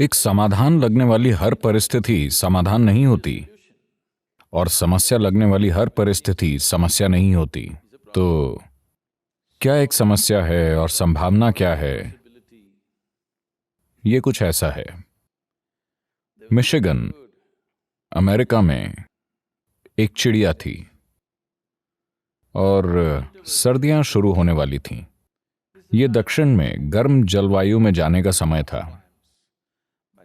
एक समाधान लगने वाली हर परिस्थिति समाधान नहीं होती और समस्या लगने वाली हर परिस्थिति समस्या नहीं होती। तो क्या एक समस्या है और संभावना क्या है? ये कुछ ऐसा है। मिशिगन, अमेरिका में एक चिड़िया थी और सर्दियां शुरू होने वाली थीं। ये दक्षिण में गर्म जलवायु में जाने का समय था,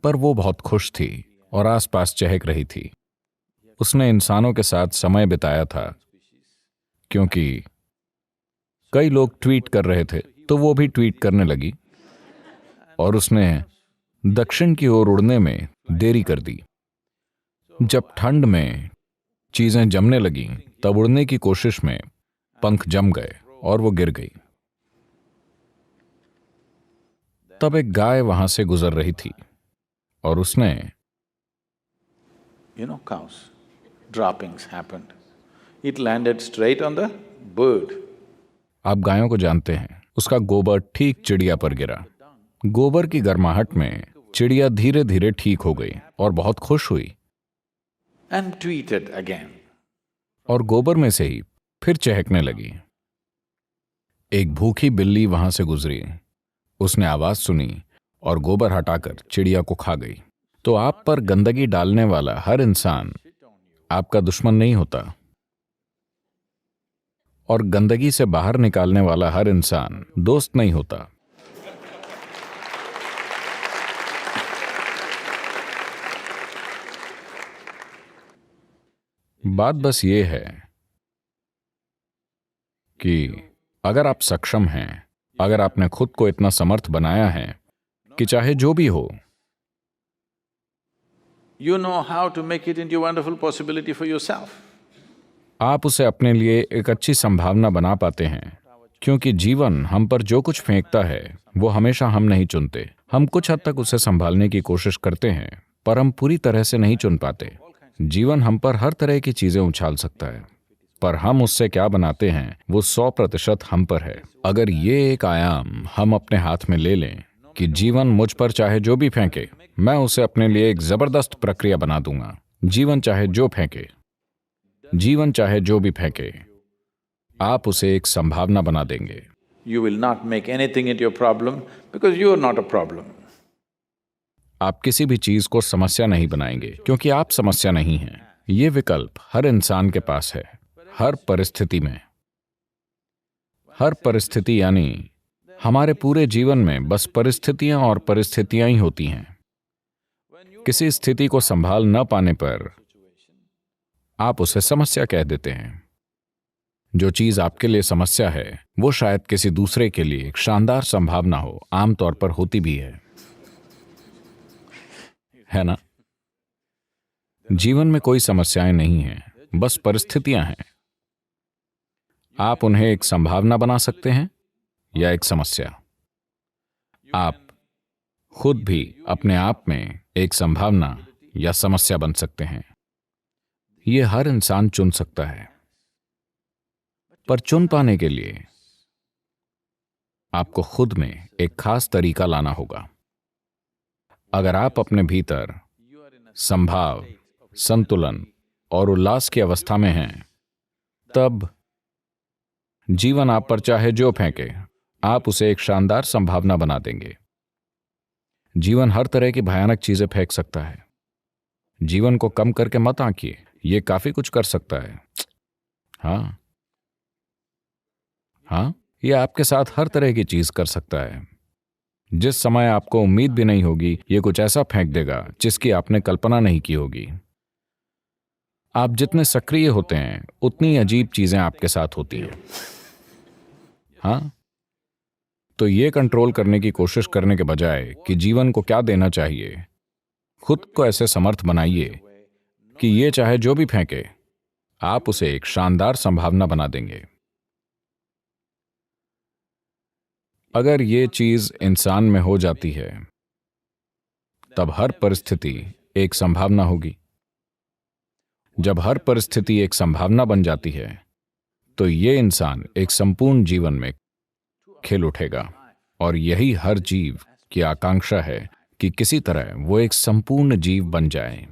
पर वो बहुत खुश थी और आसपास चहक रही थी। उसने इंसानों के साथ समय बिताया था, क्योंकि कई लोग ट्वीट कर रहे थे तो वो भी ट्वीट करने लगी, और उसने दक्षिण की ओर उड़ने में देरी कर दी। जब ठंड में चीजें जमने लगीं, तब उड़ने की कोशिश में पंख जम गए और वो गिर गई। तब एक गाय वहां से गुजर रही थी और उसने cows, droppings happened. It landed straight on the bird. आप गायों को जानते हैं, उसका गोबर ठीक चिड़िया पर गिरा। गोबर की गर्माहट में चिड़िया धीरे धीरे ठीक हो गई और बहुत खुश हुई, And tweeted again. और गोबर में से ही फिर चहकने लगी। एक भूखी बिल्ली वहां से गुजरी। उसने आवाज सुनी और गोबर हटाकर चिड़िया को खा गई। तो आप पर गंदगी डालने वाला हर इंसान आपका दुश्मन नहीं होता, और गंदगी से बाहर निकालने वाला हर इंसान दोस्त नहीं होता। बात बस ये है कि अगर आप सक्षम हैं, अगर आपने खुद को इतना समर्थ बनाया है कि चाहे जो भी हो, You know how to make it into a wonderful possibility for yourself. आप उसे अपने लिए एक अच्छी संभावना बना पाते हैं, क्योंकि जीवन हम पर जो कुछ फेंकता है वो हमेशा हम नहीं चुनते। हम कुछ हद तक उसे संभालने की कोशिश करते हैं, पर हम पूरी तरह से नहीं चुन पाते। जीवन हम पर हर तरह की चीजें उछाल सकता है, पर हम उससे क्या बनाते हैं वो 100% हम पर है। अगर ये एक आयाम हम अपने हाथ में ले लें कि जीवन मुझ पर चाहे जो भी फेंके, मैं उसे अपने लिए एक जबरदस्त प्रक्रिया बना दूंगा। जीवन चाहे जो फेंके, जीवन चाहे जो भी फेंके, आप उसे एक संभावना बना देंगे। You will not make anything into a problem because you are not a problem. आप किसी भी चीज को समस्या नहीं बनाएंगे, क्योंकि आप समस्या नहीं हैं। ये विकल्प हर इंसान के पास है, हर परिस्थिति में। हर परिस्थिति यानी हमारे पूरे जीवन में बस परिस्थितियां और परिस्थितियां ही होती हैं। किसी स्थिति को संभाल न पाने पर आप उसे समस्या कह देते हैं। जो चीज आपके लिए समस्या है वो शायद किसी दूसरे के लिए एक शानदार संभावना हो, आमतौर पर होती भी है ना? जीवन में कोई समस्याएं नहीं हैं, बस परिस्थितियां हैं। आप उन्हें एक संभावना बना सकते हैं या एक समस्या। आप खुद भी अपने आप में एक संभावना या समस्या बन सकते हैं। यह हर इंसान चुन सकता है, पर चुन पाने के लिए आपको खुद में एक खास तरीका लाना होगा। अगर आप अपने भीतर संभाव, संतुलन और उल्लास की अवस्था में हैं, तब जीवन आप पर चाहे जो फेंके, आप उसे एक शानदार संभावना बना देंगे। जीवन हर तरह की भयानक चीजें फेंक सकता है। जीवन को कम करके मत आंकिए, ये काफी कुछ कर सकता है। हाँ, ये आपके साथ हर तरह की चीज कर सकता है। जिस समय आपको उम्मीद भी नहीं होगी, ये कुछ ऐसा फेंक देगा जिसकी आपने कल्पना नहीं की होगी। आप जितने सक्रिय होते हैं, उतनी अजीब चीजें आपके साथ होती हैं। हाँ, तो ये कंट्रोल करने की कोशिश करने के बजाय कि जीवन को क्या देना चाहिए, खुद को ऐसे समर्थ बनाइए कि ये चाहे जो भी फेंके, आप उसे एक शानदार संभावना बना देंगे। अगर ये चीज इंसान में हो जाती है, तब हर परिस्थिति एक संभावना होगी। जब हर परिस्थिति एक संभावना बन जाती है, तो ये इंसान एक संपूर्ण जीवन में खिल उठेगा। और यही हर जीव की आकांक्षा है कि किसी तरह वो एक संपूर्ण जीव बन जाए।